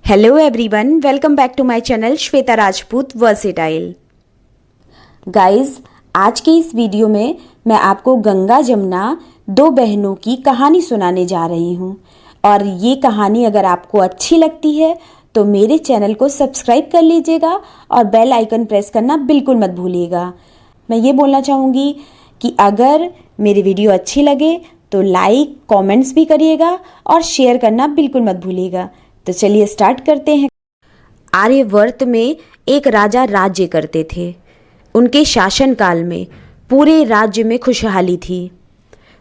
Hello everyone, welcome back to my channel Shweta Rajput versatile. Guys, आज के इस वीडियो में मैं आपको गंगा जमुना दो बहनों की कहानी सुनाने जा रही हूँ। और ये कहानी अगर आपको अच्छी लगती है तो मेरे चैनल को सब्सक्राइब कर लीजिएगा और बेल आइकन प्रेस करना बिल्कुल मत भूलिएगा। मैं ये बोलना चाहूँगी कि अगर मेरी वीडियो अच्छी लगे तो लाइक कमेंट्स भी करिएगा और शेयर करना बिल्कुल मत भूलिएगा। तो चलिए स्टार्ट करते हैं। आर्यवर्त में एक राजा राज्य करते थे। उनके शासनकाल में पूरे राज्य में खुशहाली थी।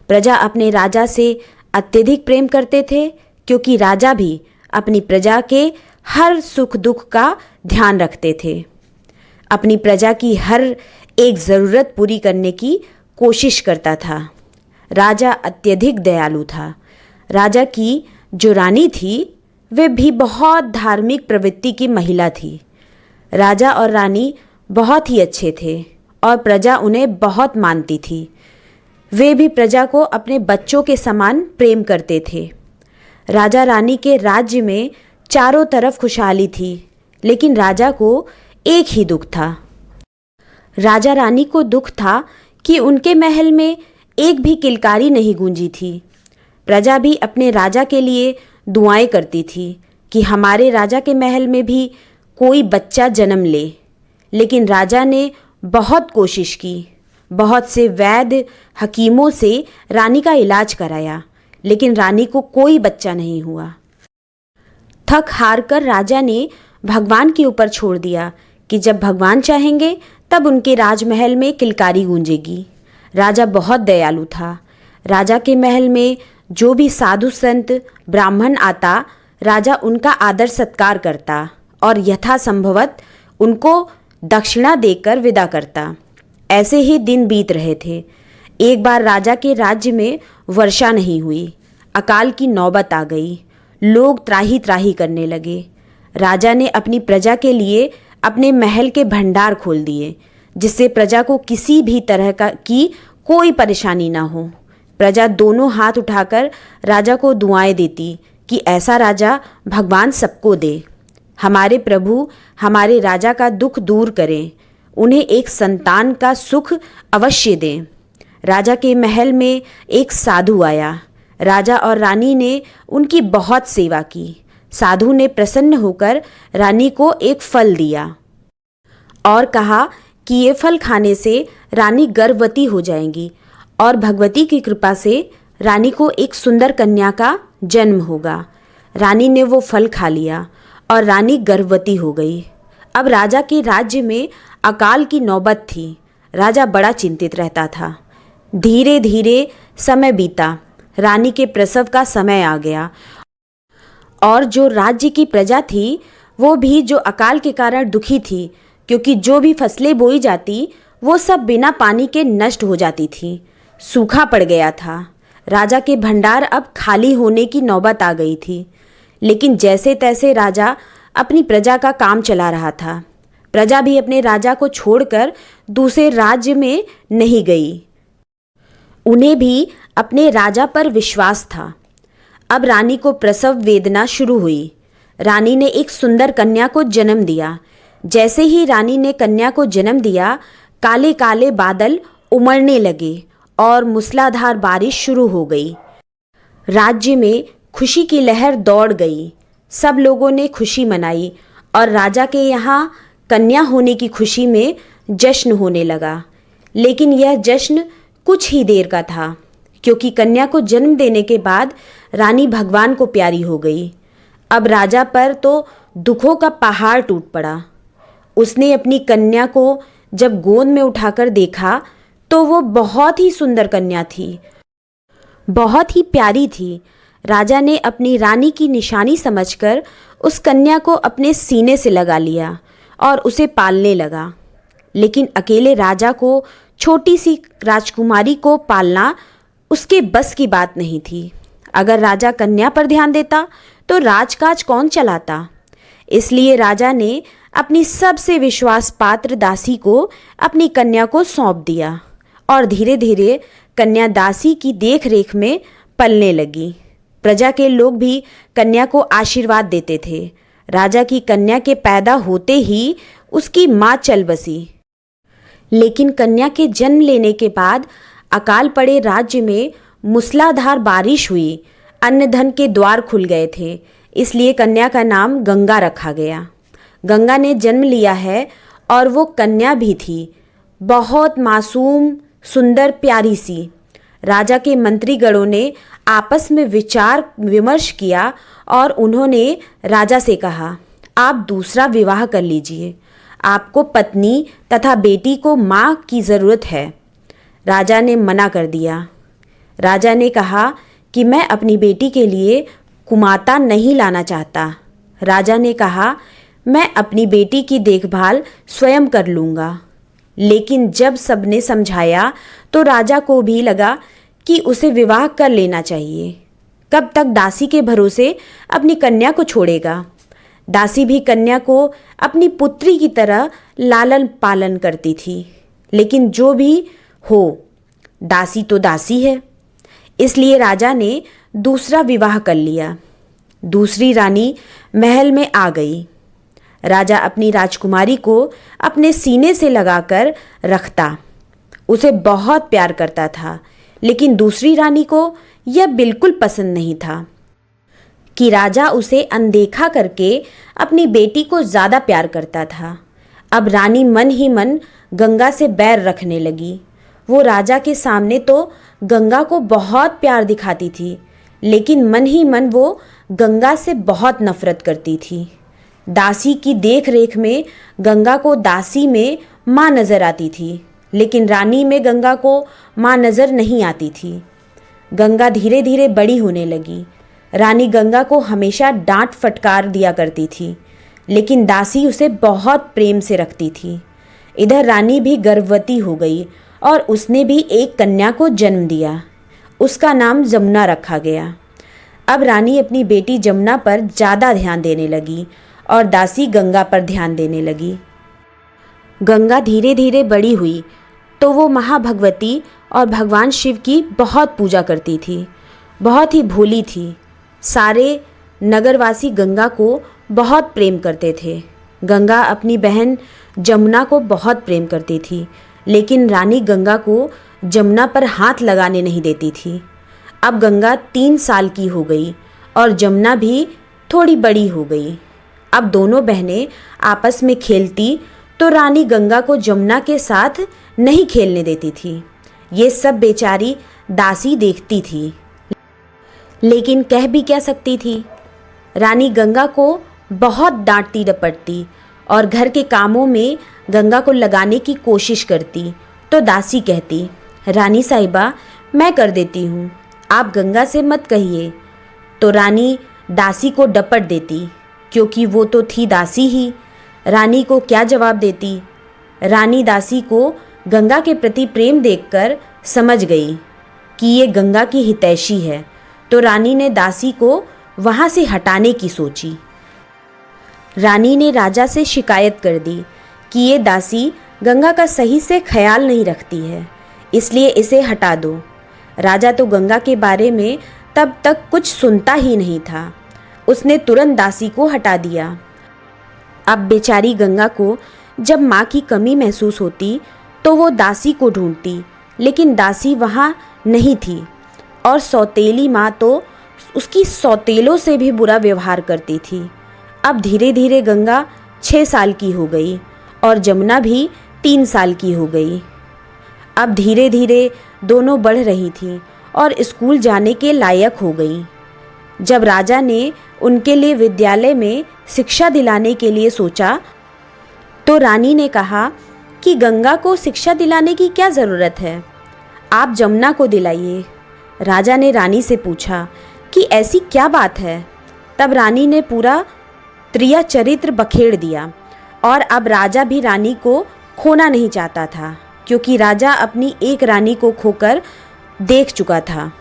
प्रजा अपने राजा से अत्यधिक प्रेम करते थे, क्योंकि राजा भी अपनी प्रजा के हर सुख दुख का ध्यान रखते थे। अपनी प्रजा की हर एक ज़रूरत पूरी करने की कोशिश करता था। राजा अत्यधिक दयालु था। राजा की जो रानी थी वे भी बहुत धार्मिक प्रवृत्ति की महिला थी। राजा और रानी बहुत ही अच्छे थे और प्रजा उन्हें बहुत मानती थी। वे भी प्रजा को अपने बच्चों के समान प्रेम करते थे। राजा रानी के राज्य में चारों तरफ खुशहाली थी, लेकिन राजा को एक ही दुख था। राजा रानी को दुख था कि उनके महल में एक भी किलकारी नहीं गूंजी थी। प्रजा भी अपने राजा के लिए दुआएं करती थी कि हमारे राजा के महल में भी कोई बच्चा जन्म ले। लेकिन राजा ने बहुत कोशिश की, बहुत से वैद्य हकीमों से रानी का इलाज कराया, लेकिन रानी को कोई बच्चा नहीं हुआ। थक हार कर राजा ने भगवान के ऊपर छोड़ दिया कि जब भगवान चाहेंगे तब उनके राजमहल में किलकारी गूंजेगी। राजा बहुत दयालु था। राजा के महल में जो भी साधु संत ब्राह्मण आता, राजा उनका आदर सत्कार करता और यथासंभवत उनको दक्षिणा देकर विदा करता। ऐसे ही दिन बीत रहे थे। एक बार राजा के राज्य में वर्षा नहीं हुई। अकाल की नौबत आ गई। लोग त्राही त्राही करने लगे। राजा ने अपनी प्रजा के लिए अपने महल के भंडार खोल दिए, जिससे प्रजा को किसी भी तरह की कोई परेशानी ना हो। प्रजा दोनों हाथ उठाकर राजा को दुआएं देती कि ऐसा राजा भगवान सबको दे। हमारे प्रभु हमारे राजा का दुख दूर करें, उन्हें एक संतान का सुख अवश्य दें। राजा के महल में एक साधु आया। राजा और रानी ने उनकी बहुत सेवा की। साधु ने प्रसन्न होकर रानी को एक फल दिया और कहा कि ये फल खाने से रानी गर्भवती हो जाएंगी और भगवती की कृपा से रानी को एक सुंदर कन्या का जन्म होगा। रानी ने वो फल खा लिया और रानी गर्भवती हो गई। अब राजा के राज्य में अकाल की नौबत थी। राजा बड़ा चिंतित रहता था। धीरे धीरे समय बीता। रानी के प्रसव का समय आ गया और जो राज्य की प्रजा थी वो भी जो अकाल के कारण दुखी थी, क्योंकि जो भी फसलें बोई जाती वो सब बिना पानी के नष्ट हो जाती थी। सूखा पड़ गया था। राजा के भंडार अब खाली होने की नौबत आ गई थी। लेकिन जैसे तैसे राजा अपनी प्रजा का काम चला रहा था। प्रजा भी अपने राजा को छोड़कर दूसरे राज्य में नहीं गई। उन्हें भी अपने राजा पर विश्वास था। अब रानी को प्रसव वेदना शुरू हुई। रानी ने एक सुंदर कन्या को जन्म दिया। जैसे ही रानी ने कन्या को जन्म दिया, काले काले बादल उमड़ने लगे और मूसलाधार बारिश शुरू हो गई। राज्य में खुशी की लहर दौड़ गई। सब लोगों ने खुशी मनाई और राजा के यहाँ कन्या होने की खुशी में जश्न होने लगा। लेकिन यह जश्न कुछ ही देर का था, क्योंकि कन्या को जन्म देने के बाद रानी भगवान को प्यारी हो गई। अब राजा पर तो दुखों का पहाड़ टूट पड़ा। उसने अपनी कन्या को जब गोद में उठाकर देखा तो वो बहुत ही सुंदर कन्या थी, बहुत ही प्यारी थी। राजा ने अपनी रानी की निशानी समझकर उस कन्या को अपने सीने से लगा लिया और उसे पालने लगा। लेकिन अकेले राजा को छोटी सी राजकुमारी को पालना उसके बस की बात नहीं थी। अगर राजा कन्या पर ध्यान देता तो राजकाज कौन चलाता। इसलिए राजा ने अपनी सबसे विश्वास पात्र दासी को अपनी कन्या को सौंप दिया और धीरे धीरे कन्या दासी की देखरेख में पलने लगी। प्रजा के लोग भी कन्या को आशीर्वाद देते थे। राजा की कन्या के पैदा होते ही उसकी माँ चल बसी। लेकिन कन्या के जन्म लेने के बाद अकाल पड़े राज्य में मूसलाधार बारिश हुई, अन्न धन के द्वार खुल गए थे, इसलिए कन्या का नाम गंगा रखा गया। गंगा ने जन्म लिया है और वो कन्या भी थी, बहुत मासूम, सुंदर, प्यारी सी। राजा के मंत्रीगणों ने आपस में विचार विमर्श किया और उन्होंने राजा से कहा, आप दूसरा विवाह कर लीजिए, आपको पत्नी तथा बेटी को माँ की ज़रूरत है। राजा ने मना कर दिया। राजा ने कहा कि मैं अपनी बेटी के लिए कुमाता नहीं लाना चाहता। राजा ने कहा, मैं अपनी बेटी की देखभाल स्वयं कर लूँगा। लेकिन जब सबने समझाया तो राजा को भी लगा कि उसे विवाह कर लेना चाहिए। कब तक दासी के भरोसे अपनी कन्या को छोड़ेगा। दासी भी कन्या को अपनी पुत्री की तरह लालन पालन करती थी। लेकिन जो भी हो, दासी तो दासी है, इसलिए राजा ने दूसरा विवाह कर लिया। दूसरी रानी महल में आ गई। राजा अपनी राजकुमारी को अपने सीने से लगाकर रखता, उसे बहुत प्यार करता था। लेकिन दूसरी रानी को यह बिल्कुल पसंद नहीं था कि राजा उसे अनदेखा करके अपनी बेटी को ज़्यादा प्यार करता था। अब रानी मन ही मन गंगा से बैर रखने लगी। वो राजा के सामने तो गंगा को बहुत प्यार दिखाती थी, लेकिन मन ही मन वो गंगा से बहुत नफरत करती थी। दासी की देख रेख में गंगा को दासी में माँ नज़र आती थी, लेकिन रानी में गंगा को माँ नज़र नहीं आती थी। गंगा धीरे धीरे बड़ी होने लगी। रानी गंगा को हमेशा डांट फटकार दिया करती थी, लेकिन दासी उसे बहुत प्रेम से रखती थी। इधर रानी भी गर्भवती हो गई और उसने भी एक कन्या को जन्म दिया। उसका नाम जमुना रखा गया। अब रानी अपनी बेटी जमुना पर ज़्यादा ध्यान देने लगी और दासी गंगा पर ध्यान देने लगी। गंगा धीरे धीरे बड़ी हुई तो वो महाभगवती और भगवान शिव की बहुत पूजा करती थी। बहुत ही भोली थी। सारे नगरवासी गंगा को बहुत प्रेम करते थे। गंगा अपनी बहन जमुना को बहुत प्रेम करती थी, लेकिन रानी गंगा को जमुना पर हाथ लगाने नहीं देती थी। अब गंगा 3 साल की हो गई और जमुना भी थोड़ी बड़ी हो गई। अब दोनों बहनें आपस में खेलती तो रानी गंगा को जमुना के साथ नहीं खेलने देती थी। ये सब बेचारी दासी देखती थी, लेकिन कह भी क्या सकती थी। रानी गंगा को बहुत डांटती डपटती और घर के कामों में गंगा को लगाने की कोशिश करती तो दासी कहती, रानी साहिबा मैं कर देती हूँ, आप गंगा से मत कहिए। तो रानी दासी को डपट देती, क्योंकि वो तो थी दासी ही। रानी को क्या जवाब देती। रानी दासी को गंगा के प्रति प्रेम देखकर समझ गई कि ये गंगा की हितैषी है, तो रानी ने दासी को वहाँ से हटाने की सोची। रानी ने राजा से शिकायत कर दी कि ये दासी गंगा का सही से ख्याल नहीं रखती है, इसलिए इसे हटा दो। राजा तो गंगा के बारे में तब तक कुछ सुनता ही नहीं था। उसने तुरंत दासी को हटा दिया। अब बेचारी गंगा को जब माँ की कमी महसूस होती तो वो दासी को ढूंढती, लेकिन दासी वहाँ नहीं थी और सौतेली माँ तो उसकी सौतेलों से भी बुरा व्यवहार करती थी। अब धीरे धीरे गंगा 6 साल की हो गई और जमुना भी 3 साल की हो गई। अब धीरे धीरे दोनों बढ़ रही थी और स्कूल जाने के लायक हो गई। जब राजा ने उनके लिए विद्यालय में शिक्षा दिलाने के लिए सोचा तो रानी ने कहा कि गंगा को शिक्षा दिलाने की क्या ज़रूरत है, आप जमुना को दिलाइए। राजा ने रानी से पूछा कि ऐसी क्या बात है। तब रानी ने पूरा त्रिया चरित्र बखेड़ दिया और अब राजा भी रानी को खोना नहीं चाहता था, क्योंकि राजा अपनी एक रानी को खोकर देख चुका था।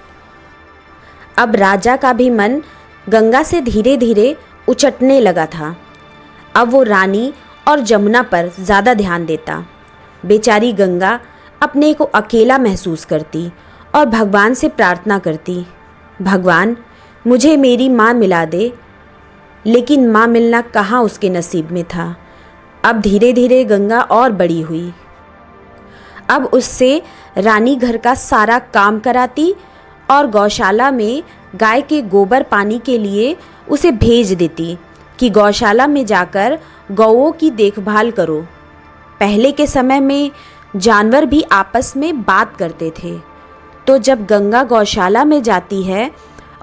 अब राजा का भी मन गंगा से धीरे धीरे उचटने लगा था। अब वो रानी और जमुना पर ज़्यादा ध्यान देता। बेचारी गंगा अपने को अकेला महसूस करती और भगवान से प्रार्थना करती, भगवान मुझे मेरी माँ मिला दे। लेकिन माँ मिलना कहाँ उसके नसीब में था। अब धीरे धीरे गंगा और बड़ी हुई। अब उससे रानी घर का सारा काम कराती और गौशाला में गाय के गोबर पानी के लिए उसे भेज देती कि गौशाला में जाकर गौओं की देखभाल करो। पहले के समय में जानवर भी आपस में बात करते थे। तो जब गंगा गौशाला में जाती है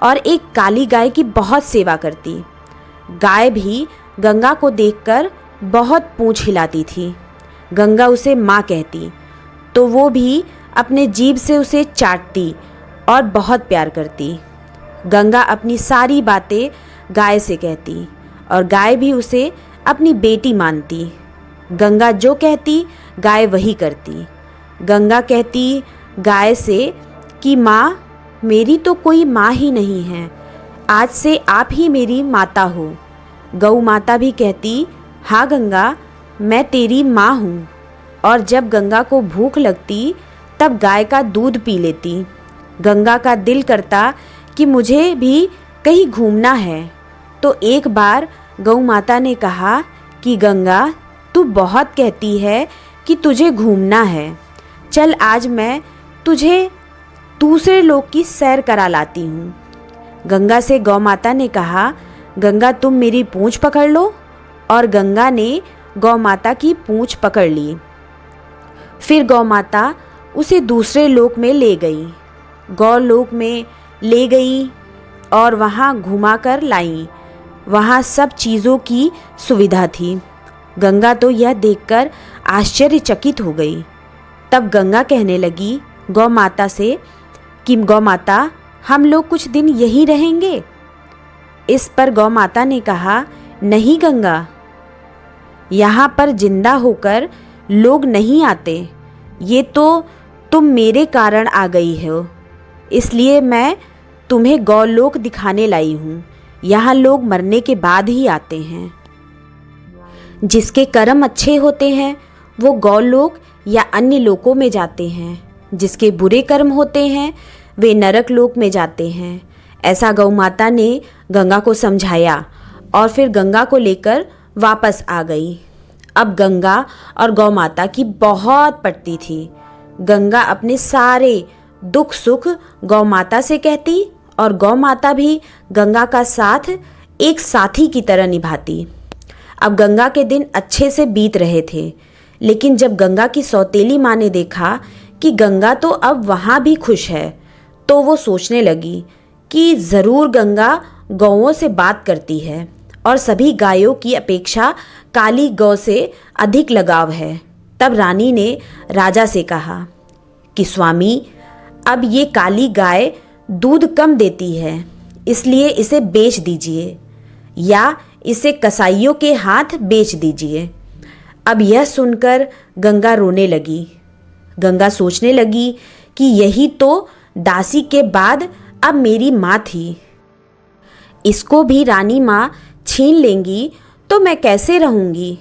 और एक काली गाय की बहुत सेवा करती, गाय भी गंगा को देखकर बहुत पूंछ हिलाती थी। गंगा उसे माँ कहती तो वो भी अपने जीभ से उसे चाटती और बहुत प्यार करती। गंगा अपनी सारी बातें गाय से कहती और गाय भी उसे अपनी बेटी मानती। गंगा जो कहती गाय वही करती। गंगा कहती गाय से कि माँ, मेरी तो कोई माँ ही नहीं है, आज से आप ही मेरी माता हो। गौ माता भी कहती, हाँ गंगा, मैं तेरी माँ हूँ। और जब गंगा को भूख लगती तब गाय का दूध पी लेती। गंगा का दिल करता कि मुझे भी कहीं घूमना है। तो एक बार गौ माता ने कहा कि गंगा, तू बहुत कहती है कि तुझे घूमना है, चल आज मैं तुझे दूसरे लोग की सैर करा लाती हूँ। गंगा से गौ माता ने कहा, गंगा तुम मेरी पूंछ पकड़ लो। और गंगा ने गौ माता की पूंछ पकड़ ली। फिर गौ माता उसे दूसरे लोक में ले गई। गौलोक में ले गई और वहाँ घुमा कर लाई। वहाँ सब चीज़ों की सुविधा थी। गंगा तो यह देखकर आश्चर्यचकित हो गई। तब गंगा कहने लगी गौ माता से कि गौ माता, हम लोग कुछ दिन यहीं रहेंगे। इस पर गौ माता ने कहा, नहीं गंगा, यहाँ पर जिंदा होकर लोग नहीं आते। ये तो तुम मेरे कारण आ गई हो, इसलिए मैं तुम्हें गौलोक दिखाने लाई हूँ। यहाँ लोग मरने के बाद ही आते हैं। जिसके कर्म अच्छे होते हैं वो गौलोक या अन्य लोकों में जाते हैं। जिसके बुरे कर्म होते हैं वे नरक लोक में जाते हैं। ऐसा गौ माता ने गंगा को समझाया और फिर गंगा को लेकर वापस आ गई। अब गंगा और गौ माता की बहुत पटती थी। गंगा अपने सारे दुख सुख गौ माता से कहती और गौ माता भी गंगा का साथ एक साथी की तरह निभाती। अब गंगा के दिन अच्छे से बीत रहे थे, लेकिन जब गंगा की सौतेली माँ ने देखा कि गंगा तो अब वहाँ भी खुश है, तो वो सोचने लगी कि ज़रूर गंगा गौओं से बात करती है और सभी गायों की अपेक्षा काली गौ से अधिक लगाव है। तब रानी ने राजा से कहा कि स्वामी, अब ये काली गाय दूध कम देती है, इसलिए इसे बेच दीजिए या इसे कसाईयों के हाथ बेच दीजिए। अब यह सुनकर गंगा रोने लगी। गंगा सोचने लगी कि यही तो दासी के बाद अब मेरी माँ थी। इसको भी रानी माँ छीन लेंगी तो मैं कैसे रहूँगी।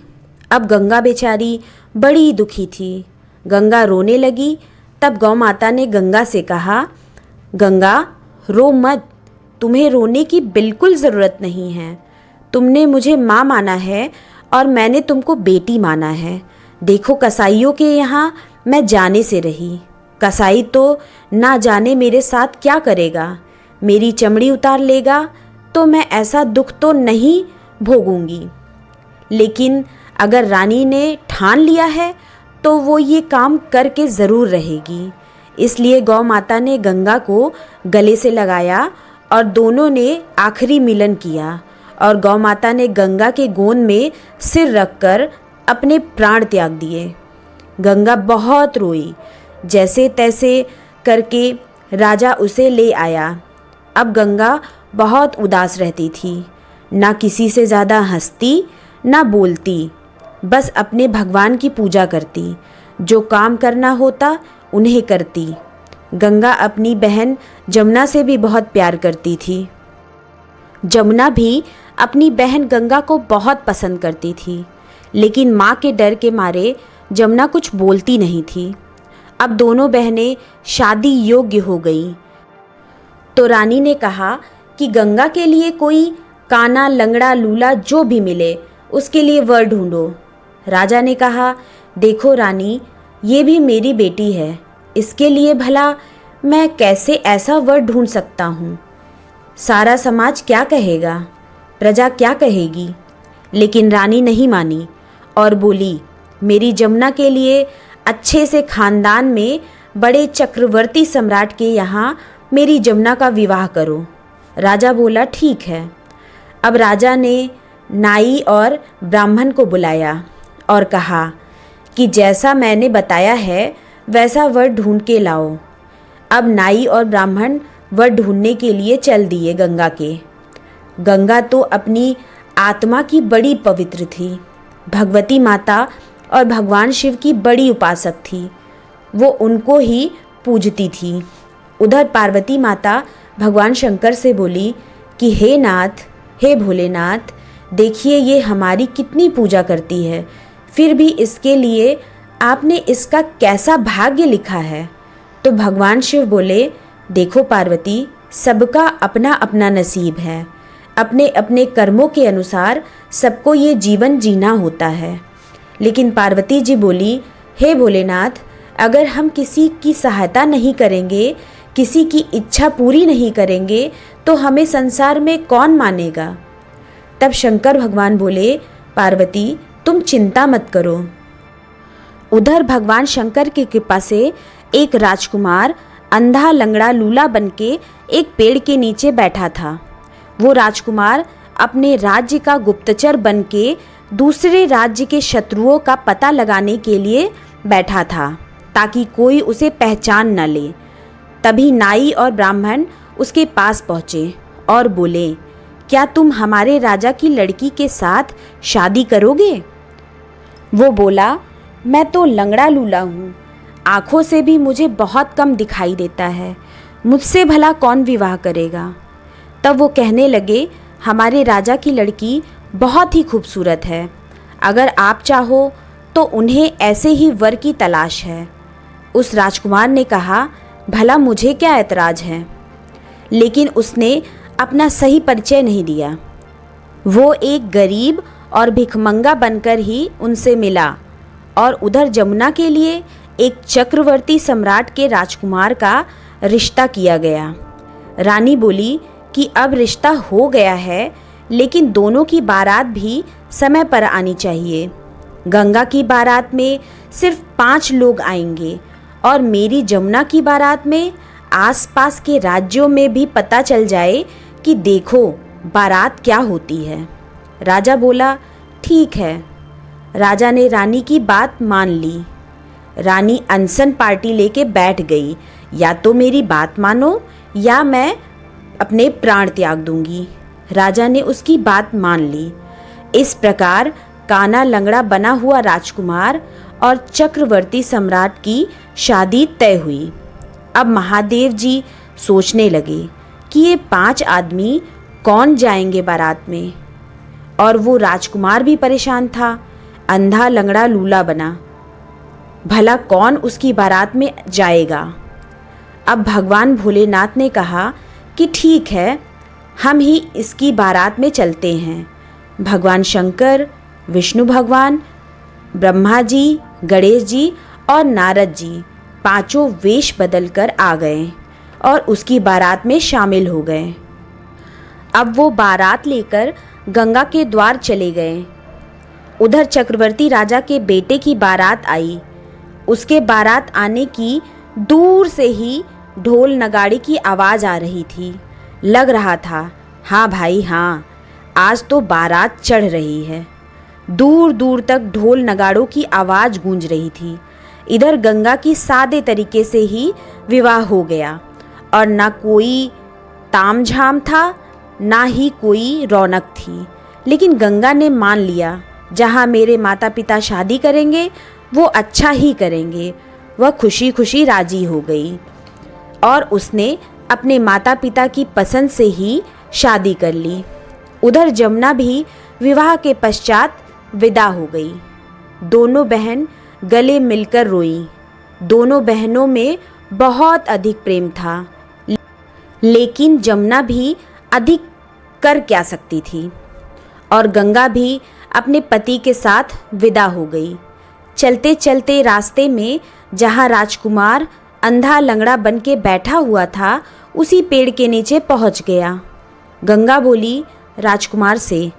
अब गंगा बेचारी बड़ी दुखी थी। गंगा रोने लगी। तब गौ माता ने गंगा से कहा, गंगा रो मत, तुम्हें रोने की बिल्कुल ज़रूरत नहीं है। तुमने मुझे माँ माना है और मैंने तुमको बेटी माना है। देखो कसाईयों के यहाँ मैं जाने से रही। कसाई तो ना जाने मेरे साथ क्या करेगा, मेरी चमड़ी उतार लेगा तो मैं ऐसा दुख तो नहीं भोगूंगी। लेकिन अगर रानी ने ठान लिया है तो वो ये काम करके ज़रूर रहेगी। इसलिए गौ माता ने गंगा को गले से लगाया और दोनों ने आखिरी मिलन किया और गौ माता ने गंगा के गोंद में सिर रखकर अपने प्राण त्याग दिए। गंगा बहुत रोई। जैसे तैसे करके राजा उसे ले आया। अब गंगा बहुत उदास रहती थी, ना किसी से ज़्यादा हंसती ना बोलती, बस अपने भगवान की पूजा करती। जो काम करना होता उन्हें करती। गंगा अपनी बहन जमुना से भी बहुत प्यार करती थी। जमुना भी अपनी बहन गंगा को बहुत पसंद करती थी, लेकिन माँ के डर के मारे जमुना कुछ बोलती नहीं थी। अब दोनों बहनें शादी योग्य हो गई तो रानी ने कहा कि गंगा के लिए कोई काना, लंगड़ा, लूला जो भी मिले उसके लिए वर ढूंढो। राजा ने कहा, देखो रानी, ये भी मेरी बेटी है, इसके लिए भला मैं कैसे ऐसा वर ढूंढ सकता हूँ? सारा समाज क्या कहेगा, प्रजा क्या कहेगी? लेकिन रानी नहीं मानी और बोली, मेरी जमुना के लिए अच्छे से खानदान में बड़े चक्रवर्ती सम्राट के यहाँ मेरी जमुना का विवाह करो। राजा बोला, ठीक है। अब राजा ने नाई और ब्राह्मण को बुलाया और कहा कि जैसा मैंने बताया है वैसा वर ढूंढ के लाओ। अब नाई और ब्राह्मण वर ढूंढने के लिए चल दिए गंगा के। गंगा तो अपनी आत्मा की बड़ी पवित्र थी, भगवती माता और भगवान शिव की बड़ी उपासक थी, वो उनको ही पूजती थी। उधर पार्वती माता भगवान शंकर से बोली कि हे नाथ, हे भोलेनाथ, देखिए ये हमारी कितनी पूजा करती है, फिर भी इसके लिए आपने इसका कैसा भाग्य लिखा है? तो भगवान शिव बोले, देखो पार्वती, सबका अपना अपना नसीब है, अपने अपने कर्मों के अनुसार सबको ये जीवन जीना होता है। लेकिन पार्वती जी बोली, हे भोलेनाथ, अगर हम किसी की सहायता नहीं करेंगे, किसी की इच्छा पूरी नहीं करेंगे, तो हमें संसार में कौन मानेगा? तब शंकर भगवान बोले, पार्वती तुम चिंता मत करो। उधर भगवान शंकर की कृपा से एक राजकुमार अंधा, लंगड़ा, लूला बनके एक पेड़ के नीचे बैठा था। वो राजकुमार अपने राज्य का गुप्तचर बनके दूसरे राज्य के शत्रुओं का पता लगाने के लिए बैठा था, ताकि कोई उसे पहचान न ले। तभी नाई और ब्राह्मण उसके पास पहुँचे और बोले, क्या तुम हमारे राजा की लड़की के साथ शादी करोगे? वो बोला, मैं तो लंगड़ा लूला हूँ, आँखों से भी मुझे बहुत कम दिखाई देता है, मुझसे भला कौन विवाह करेगा? तब वो कहने लगे, हमारे राजा की लड़की बहुत ही खूबसूरत है, अगर आप चाहो तो उन्हें ऐसे ही वर की तलाश है। उस राजकुमार ने कहा, भला मुझे क्या ऐतराज़ है? लेकिन उसने अपना सही परिचय नहीं दिया। वो एक गरीब और भिखमंगा बनकर ही उनसे मिला और उधर जमुना के लिए एक चक्रवर्ती सम्राट के राजकुमार का रिश्ता किया गया। रानी बोली कि अब रिश्ता हो गया है, लेकिन दोनों की बारात भी समय पर आनी चाहिए। गंगा की बारात में सिर्फ 5 लोग आएंगे और मेरी जमुना की बारात में आसपास के राज्यों में भी पता चल जाए कि देखो बारात क्या होती है। राजा बोला, ठीक है। राजा ने रानी की बात मान ली। रानी अनशन पार्टी लेके बैठ गई, या तो मेरी बात मानो या मैं अपने प्राण त्याग दूंगी। राजा ने उसकी बात मान ली। इस प्रकार काना, लंगड़ा बना हुआ राजकुमार और चक्रवर्ती सम्राट की शादी तय हुई। अब महादेव जी सोचने लगे कि ये 5 आदमी कौन जाएंगे बारात में, और वो राजकुमार भी परेशान था, अंधा, लंगड़ा, लूला बना, भला कौन उसकी बारात में जाएगा? अब भगवान भोलेनाथ ने कहा कि ठीक है, हम ही इसकी बारात में चलते हैं। भगवान शंकर, विष्णु भगवान, ब्रह्मा जी, गणेश जी और नारद जी 5 वेश बदलकर आ गए और उसकी बारात में शामिल हो गए। अब वो बारात लेकर गंगा के द्वार चले गए। उधर चक्रवर्ती राजा के बेटे की बारात आई। उसके बारात आने की दूर से ही ढोल नगाड़े की आवाज़ आ रही थी। लग रहा था, हाँ भाई हाँ, आज तो बारात चढ़ रही है। दूर दूर तक ढोल नगाड़ों की आवाज़ गूंज रही थी। इधर गंगा की सादे तरीके से ही विवाह हो गया और ना कोई तामझाम था, ना ही कोई रौनक थी। लेकिन गंगा ने मान लिया, जहाँ मेरे माता पिता शादी करेंगे वो अच्छा ही करेंगे। वह खुशी खुशी राजी हो गई और उसने अपने माता पिता की पसंद से ही शादी कर ली। उधर जमुना भी विवाह के पश्चात विदा हो गई। दोनों बहन गले मिलकर रोईं। दोनों बहनों में बहुत अधिक प्रेम था, लेकिन जमुना भी अधिक कर क्या सकती थी। और गंगा भी अपने पति के साथ विदा हो गई। चलते चलते रास्ते में जहाँ राजकुमार अंधा लंगड़ा बन के बैठा हुआ था, उसी पेड़ के नीचे पहुँच गया। गंगा बोली राजकुमार से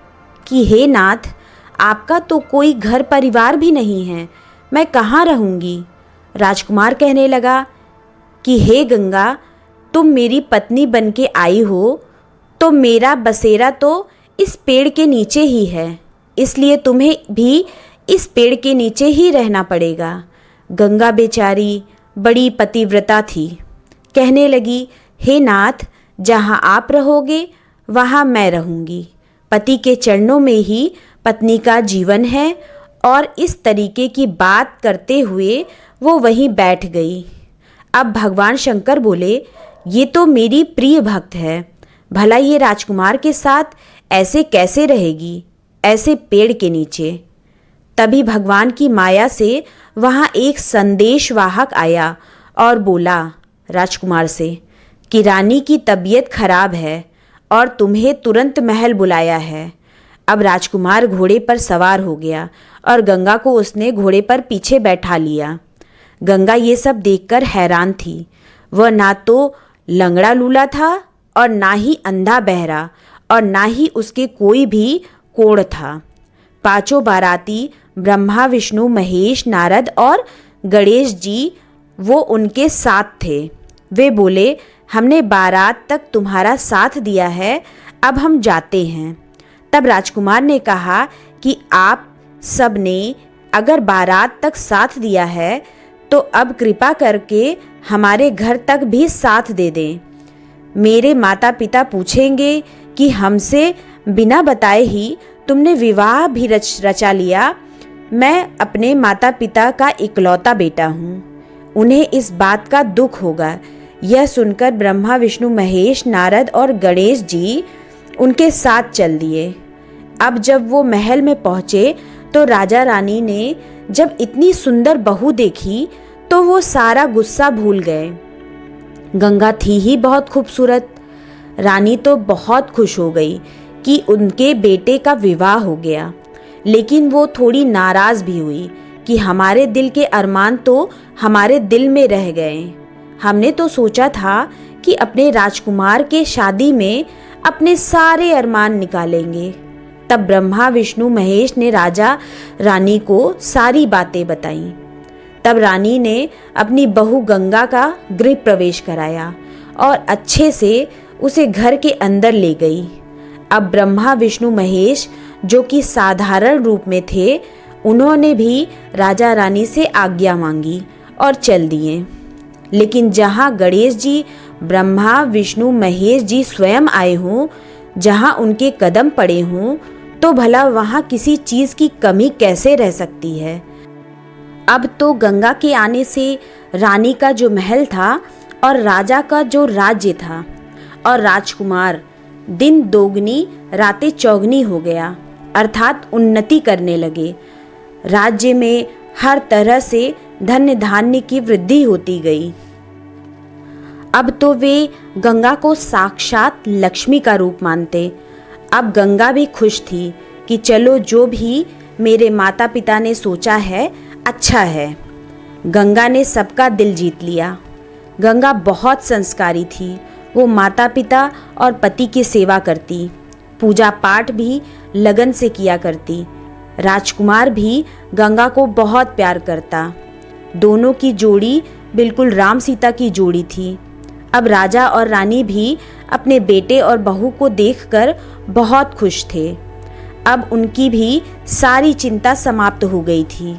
कि हे नाथ, आपका तो कोई घर परिवार भी नहीं है, मैं कहाँ रहूँगी। राजकुमार कहने लगा कि हे गंगा, तुम मेरी पत्नी बन के आई हो तो मेरा बसेरा तो इस पेड़ के नीचे ही है, इसलिए तुम्हें भी इस पेड़ के नीचे ही रहना पड़ेगा। गंगा बेचारी बड़ी पतिव्रता थी। कहने लगी, हे नाथ, जहाँ आप रहोगे वहाँ मैं रहूँगी। पति के चरणों में ही पत्नी का जीवन है। और इस तरीके की बात करते हुए वो वहीं बैठ गई। अब भगवान शंकर बोले, ये तो मेरी प्रिय भक्त है, भला ये राजकुमार के साथ ऐसे कैसे रहेगी, ऐसे पेड़ के नीचे। तभी भगवान की माया से वहाँ एक संदेशवाहक आया और बोला राजकुमार से कि रानी की तबीयत खराब है और तुम्हें तुरंत महल बुलाया है। अब राजकुमार घोड़े पर सवार हो गया और गंगा को उसने घोड़े पर पीछे बैठा लिया। गंगा ये सब देखकर हैरान थी। वह ना तो लंगड़ा लूला था और ना ही अंधा बहरा और ना ही उसके कोई भी कोढ़ था। पांचों बाराती ब्रह्मा, विष्णु, महेश, नारद और गणेश जी वो उनके साथ थे। वे बोले, हमने बारात तक तुम्हारा साथ दिया है, अब हम जाते हैं। तब राजकुमार ने कहा कि आप सब ने अगर बारात तक साथ दिया है तो अब कृपा करके हमारे घर तक भी साथ दे दें। मेरे माता पिता पूछेंगे कि हमसे बिना बताए ही तुमने विवाह भी रचा लिया। मैं अपने माता पिता का इकलौता बेटा हूँ, उन्हें इस बात का दुख होगा। यह सुनकर ब्रह्मा, विष्णु, महेश, नारद और गणेश जी उनके साथ चल दिए। अब जब वो महल में पहुँचे तो राजा रानी ने जब इतनी सुंदर बहू देखी तो वो सारा गुस्सा भूल गए। गंगा थी ही बहुत खूबसूरत। रानी तो बहुत खुश हो गई कि उनके बेटे का विवाह हो गया, लेकिन वो थोड़ी नाराज़ भी हुई कि हमारे दिल के अरमान तो हमारे दिल में रह गए। हमने तो सोचा था कि अपने राजकुमार के शादी में अपने सारे अरमान निकालेंगे। तब ब्रह्मा, विष्णु, महेश ने राजा रानी को सारी बातें बताईं। तब रानी ने अपनी बहू गंगा का गृह प्रवेश कराया और अच्छे से उसे घर के अंदर ले गई। अब ब्रह्मा, विष्णु, महेश जो कि साधारण रूप में थे, उन्होंने भी राजा रानी से आज्ञा मांगी और चल दिए। लेकिन जहाँ गणेश जी, ब्रह्मा, विष्णु, महेश जी स्वयं आए हों, जहाँ उनके कदम पड़े हों, तो भला वहाँ किसी चीज़ की कमी कैसे रह सकती है। अब तो गंगा के आने से रानी का जो महल था और राजा का जो राज्य था और राजकुमार दिन दोगुनी रातें चौगुनी हो गया, अर्थात उन्नति करने लगे। राज्य में हर तरह से धन्य धान्य की वृद्धि होती गई। अब तो वे गंगा को साक्षात लक्ष्मी का रूप मानते। अब गंगा भी खुश थी कि चलो जो भी मेरे माता पिता ने सोचा है अच्छा है। गंगा ने सबका दिल जीत लिया। गंगा बहुत संस्कारी थी। वो माता पिता और पति की सेवा करती, पूजा पाठ भी लगन से किया करती। राजकुमार भी गंगा को बहुत प्यार करता। दोनों की जोड़ी बिल्कुल राम सीता की जोड़ी थी। अब राजा और रानी भी अपने बेटे और बहू को देखकर बहुत खुश थे। अब उनकी भी सारी चिंता समाप्त हो गई थी।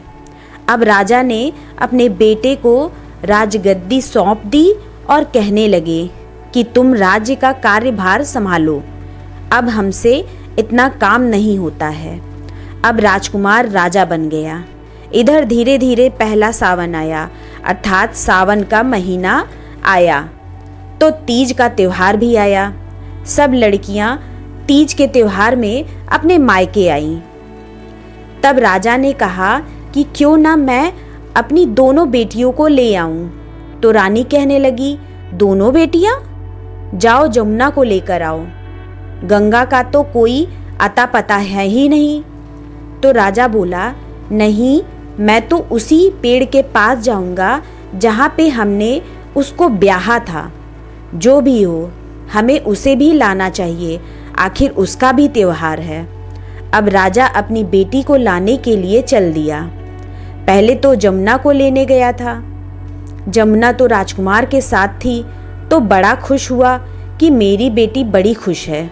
अब राजा ने अपने बेटे को राजगद्दी सौंप दी और कहने लगे कि तुम राज्य का कार्यभार संभालो। अब हमसे इतना काम नहीं होता है। अब राजकुमार राजा बन गया। इधर धीरे धीरे पहला सावन आया, अर्थात सावन का महीना आया तो तीज का त्योहार भी आया। सब लड़कियां तीज के त्योहार में अपने मायके आईं। तब राजा ने कहा कि क्यों ना मैं अपनी दोनों बेटियों को ले आऊं। तो रानी कहने लगी, दोनों बेटियां? जाओ जमुना को लेकर आओ। गंगा का तो कोई अता पता है ही नहीं। तो राजा बोला, नहीं, मैं तो उसी पेड़ के पास जाऊंगा जहाँ पे हमने उसको ब्याहा था। जो भी हो, हमें उसे भी लाना चाहिए, आखिर उसका भी त्योहार है। अब राजा अपनी बेटी को लाने के लिए चल दिया। पहले तो जमुना को लेने गया था। जमुना तो राजकुमार के साथ थी, तो बड़ा खुश हुआ कि मेरी बेटी बड़ी खुश है।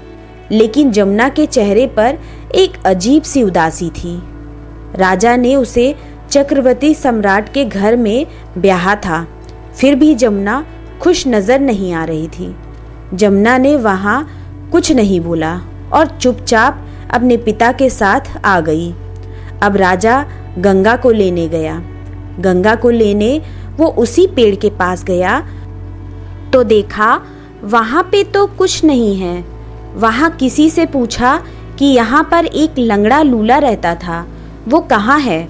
लेकिन जमुना के चेहरे पर एक अजीब सी उदासी थी। राजा ने उसे चक्रवर्ती सम्राट के घर में ब्याहा था, फिर भी जमुना खुश नजर नहीं आ रही थी। जमुना ने वहाँ कुछ नहीं बोला और चुपचाप अपने पिता के साथ आ गई। अब राजा गंगा को लेने गया। गंगा को लेने वो उसी पेड़ के पास गया तो देखा वहाँ पे तो कुछ नहीं है। वहाँ किसी से पूछा कि यहाँ पर एक लंगड़ा लूला रहता था, वो कहाँ है?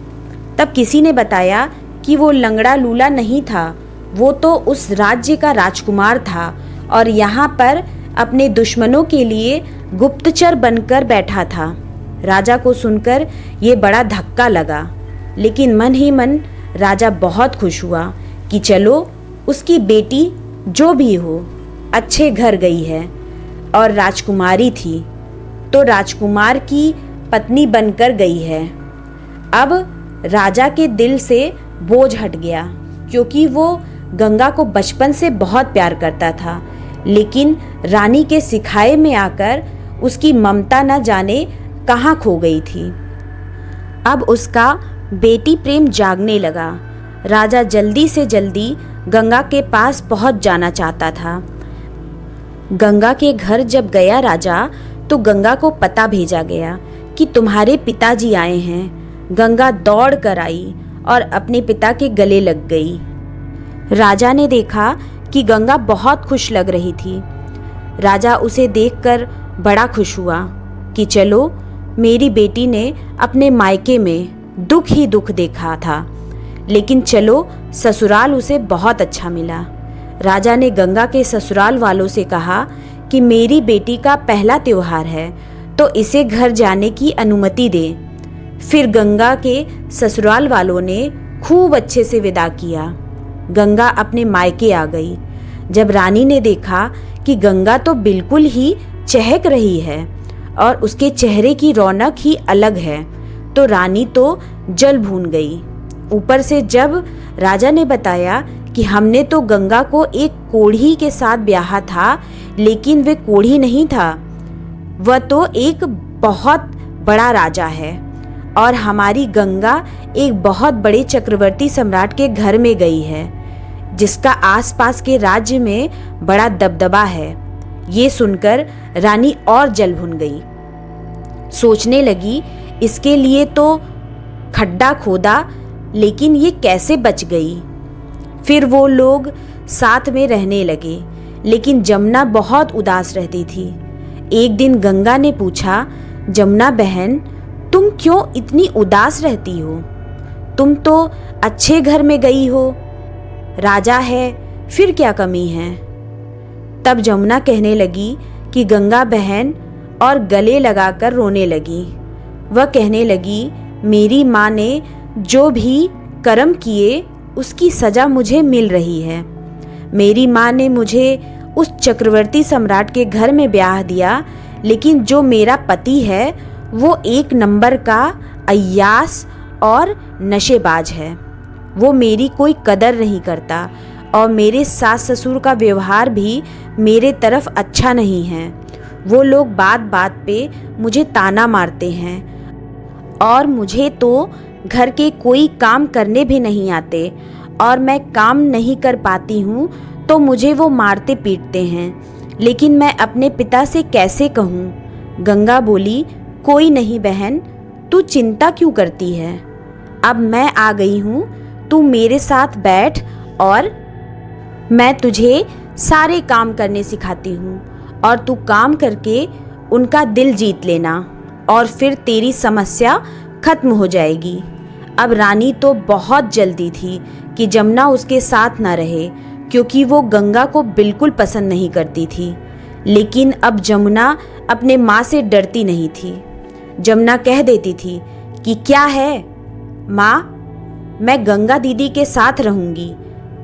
तब किसी ने बताया कि वो लंगड़ा लूला नहीं था, वो तो उस राज्य का राजकुमार था और यहाँ पर अपने दुश्मनों के लिए गुप्तचर बनकर बैठा था। राजा को सुनकर ये बड़ा धक्का लगा, लेकिन मन ही मन राजा बहुत खुश हुआ कि चलो उसकी बेटी जो भी हो अच्छे घर गई है और राजकुमारी थी तो राजकुमार की पत्नी बनकर गई है। अब राजा के दिल से बोझ हट गया, क्योंकि वो गंगा को बचपन से बहुत प्यार करता था, लेकिन रानी के सिखाए में आकर उसकी ममता न जाने कहाँ खो गई थी। अब उसका बेटी प्रेम जागने लगा। राजा जल्दी से जल्दी गंगा के पास पहुंच जाना चाहता था। गंगा के घर जब गया राजा, तो गंगा को पता भेजा गया कि तुम्हारे पिताजी आए हैं। गंगा दौड़ कर आई और अपने पिता के गले लग गई। राजा ने देखा कि गंगा बहुत खुश लग रही थी। राजा उसे देखकर बड़ा खुश हुआ कि चलो, मेरी बेटी ने अपने मायके में दुख ही दुख देखा था, लेकिन चलो ससुराल उसे बहुत अच्छा मिला। राजा ने गंगा के ससुराल वालों से कहा कि मेरी बेटी का पहला त्योहार है, तो इसे घर जाने की अनुमति दे। फिर गंगा के ससुराल वालों ने खूब अच्छे से विदा किया। गंगा अपने मायके आ गई। जब रानी ने देखा कि गंगा तो बिल्कुल ही चहक रही है और उसके चेहरे की रौनक ही अलग है, तो रानी तो जल भून गई। ऊपर से जब राजा ने बताया कि हमने तो गंगा को एक कोढ़ी के साथ ब्याहा था, लेकिन वे कोढ़ी नहीं था, वह तो एक बहुत बड़ा राजा है और हमारी गंगा एक बहुत बड़े चक्रवर्ती सम्राट के घर में गई है, जिसका आसपास के राज्य में बड़ा दबदबा है। ये सुनकर रानी और जल भुन गई। सोचने लगी, इसके लिए तो खड्डा खोदा, लेकिन ये कैसे बच गई। फिर वो लोग साथ में रहने लगे, लेकिन जमुना बहुत उदास रहती थी। एक दिन गंगा ने पूछा, जमुना बहन, तुम क्यों इतनी उदास रहती हो? तुम तो अच्छे घर में गई हो, राजा है, फिर क्या कमी है? तब जमुना कहने लगी कि गंगा बहन, और गले लगाकर रोने लगी। वह कहने लगी, मेरी माँ ने जो भी कर्म किए उसकी सजा मुझे मिल रही है। मेरी माँ ने मुझे उस चक्रवर्ती सम्राट के घर में ब्याह दिया, लेकिन जो मेरा पति है वो एक नंबर का अय्यास और नशेबाज है। वो मेरी कोई कदर नहीं करता और मेरे सास ससुर का व्यवहार भी मेरे तरफ अच्छा नहीं है। वो लोग बात बात पे मुझे ताना मारते हैं और मुझे तो घर के कोई काम करने भी नहीं आते, और मैं काम नहीं कर पाती हूँ तो मुझे वो मारते पीटते हैं। लेकिन मैं अपने पिता से कैसे कहूँ? गंगा बोली, कोई नहीं बहन, तू चिंता क्यों करती है? अब मैं आ गई हूँ, तू मेरे साथ बैठ और मैं तुझे सारे काम करने सिखाती हूँ और तू काम करके उनका दिल जीत लेना और फिर तेरी समस्या खत्म हो जाएगी। अब रानी तो बहुत जल्दी थी कि जमुना उसके साथ न रहे, क्योंकि वो गंगा को बिल्कुल पसंद नहीं करती थी। लेकिन अब जमुना अपने माँ से डरती नहीं थी। जमुना कह देती थी कि क्या है माँ, मैं गंगा दीदी के साथ रहूंगी।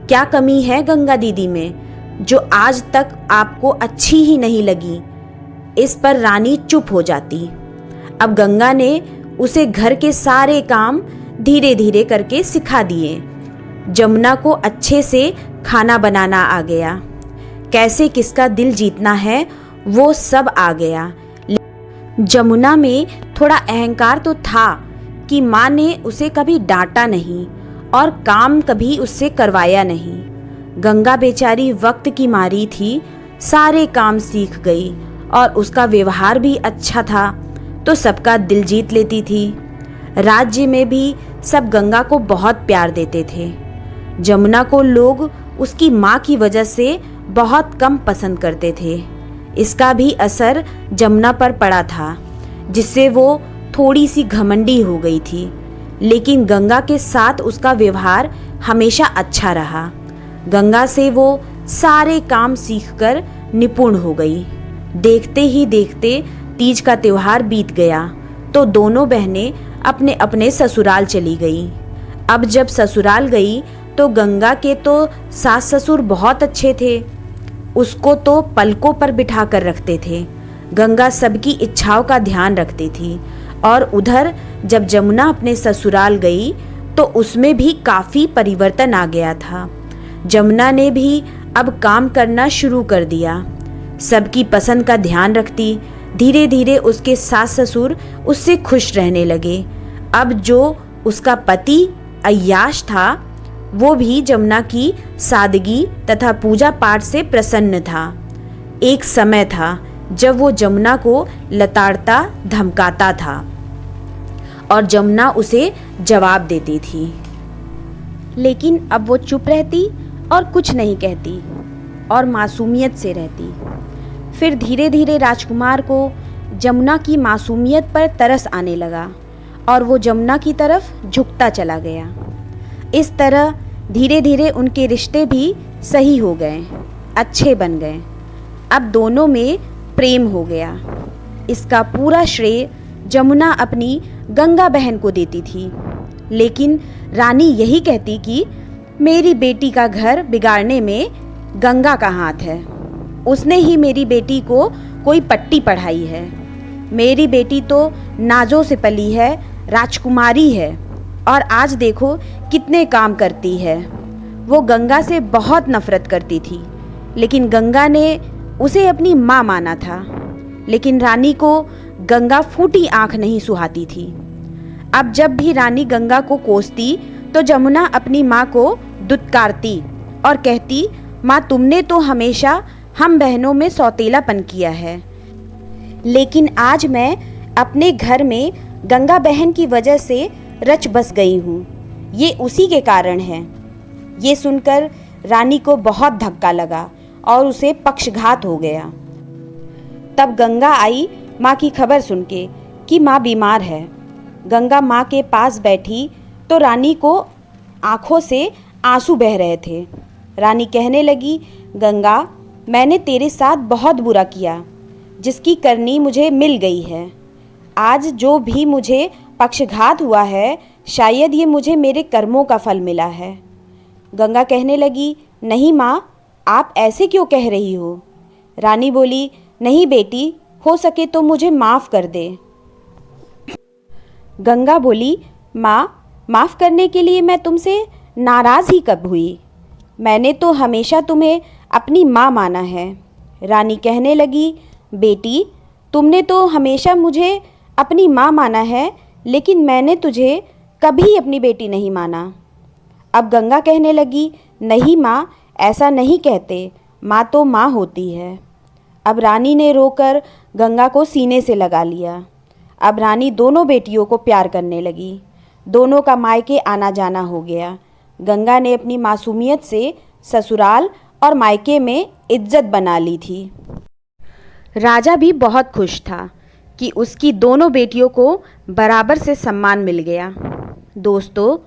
क्या कमी है गंगा दीदी में जो आज तक आपको अच्छी ही नहीं लगी। इस पर रानी चुप हो जाती। अब गंगा ने उसे घर के सारे काम धीरे धीरे करके सिखा दिए। जमुना को अच्छे से खाना बनाना आ गया, कैसे किसका दिल जीतना है वो सब आ गया। जमुना में थोड़ा अहंकार तो था कि माँ ने उसे कभी डांटा नहीं और काम कभी उससे करवाया नहीं। गंगा बेचारी वक्त की मारी थी, सारे काम सीख गई और उसका व्यवहार भी अच्छा था तो सबका दिल जीत लेती थी। राज्य में भी सब गंगा को बहुत प्यार देते थे। जमुना को लोग उसकी माँ की वजह से बहुत कम पसंद करते थे। इसका भी असर जमुना पर पड़ा था, जिससे वो थोड़ी सी घमंडी हो गई थी। लेकिन गंगा के साथ उसका व्यवहार हमेशा अच्छा रहा। गंगा से वो सारे काम सीखकर निपुण हो गई। देखते ही देखते तीज का त्योहार बीत गया तो दोनों बहनें अपने अपने ससुराल चली गई। अब जब ससुराल गई तो गंगा के तो सास ससुर बहुत अच्छे थे, उसको तो पलकों पर बिठा कर रखते थे। गंगा सबकी इच्छाओं का ध्यान रखती थी। और उधर जब जमुना अपने ससुराल गई तो उसमें भी काफ़ी परिवर्तन आ गया था। जमुना ने भी अब काम करना शुरू कर दिया, सबकी पसंद का ध्यान रखती। धीरे धीरे उसके सास ससुर उससे खुश रहने लगे। अब जो उसका पति अय्याश था वो भी जमुना की सादगी तथा पूजा पाठ से प्रसन्न था। एक समय था जब वो जमुना को लताड़ता धमकाता था और जमुना उसे जवाब देती थी, लेकिन अब वो चुप रहती और कुछ नहीं कहती और मासूमियत से रहती। फिर धीरे धीरे राजकुमार को जमुना की मासूमियत पर तरस आने लगा और वो जमुना की तरफ झुकता चला गया। इस तरह धीरे धीरे उनके रिश्ते भी सही हो गए, अच्छे बन गए। अब दोनों में प्रेम हो गया। इसका पूरा श्रेय जमुना अपनी गंगा बहन को देती थी, लेकिन रानी यही कहती कि मेरी बेटी का घर बिगाड़ने में गंगा का हाथ है। उसने ही मेरी बेटी को कोई पट्टी पढ़ाई है। मेरी बेटी तो नाजों से पली है, राजकुमारी है और आज देखो कितने काम करती है। वो गंगा से बहुत नफरत करती थी, लेकिन गंगा ने उसे अपनी माँ माना था। लेकिन रानी को गंगा फूटी आंख नहीं सुहाती थी। अब जब भी रानी गंगा को कोसती तो जमुना अपनी माँ को दुत्कारती और कहती, माँ तुमने तो हमेशा हम बहनों में सौतेलापन किया है, लेकिन आज मैं अपने घर में गंगा बहन की वजह से रच बस गई हूँ। ये उसी के कारण है। ये सुनकर रानी को बहुत धक्का लगा और उसे पक्षघात हो गया। तब गंगा आई माँ की खबर सुन के कि माँ बीमार है। गंगा माँ के पास बैठी तो रानी को आंखों से आंसू बह रहे थे। रानी कहने लगी, गंगा मैंने तेरे साथ बहुत बुरा किया, जिसकी करनी मुझे मिल गई है। आज जो भी मुझे पक्षघात हुआ है, शायद ये मुझे मेरे कर्मों का फल मिला है। गंगा कहने लगी, नहीं माँ, आप ऐसे क्यों कह रही हो। रानी बोली, नहीं बेटी, हो सके तो मुझे माफ़ कर दे। गंगा बोली, माँ, माफ़ करने के लिए मैं तुमसे नाराज़ ही कब हुई। मैंने तो हमेशा तुम्हें अपनी माँ माना है। रानी कहने लगी, बेटी, तुमने तो हमेशा मुझे अपनी माँ माना है, लेकिन मैंने तुझे कभी अपनी बेटी नहीं माना। अब गंगा कहने लगी, नहीं माँ, ऐसा नहीं कहते, माँ तो माँ होती है। अब रानी ने रोकर गंगा को सीने से लगा लिया। अब रानी दोनों बेटियों को प्यार करने लगी। दोनों का मायके आना जाना हो गया। गंगा ने अपनी मासूमियत से ससुराल और मायके में इज्जत बना ली थी। राजा भी बहुत खुश था कि उसकी दोनों बेटियों को बराबर से सम्मान मिल गया। दोस्तों,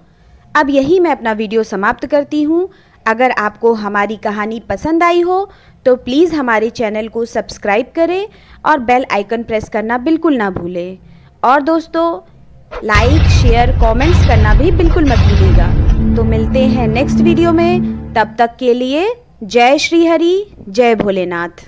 अब यही मैं अपना वीडियो समाप्त करती हूँ। अगर आपको हमारी कहानी पसंद आई हो तो प्लीज़ हमारे चैनल को सब्सक्राइब करें और बेल आइकन प्रेस करना बिल्कुल ना भूलें। और दोस्तों, लाइक, शेयर, कमेंट्स करना भी बिल्कुल मत भूलिएगा। तो मिलते हैं नेक्स्ट वीडियो में, तब तक के लिए जय श्री हरि, जय भोलेनाथ।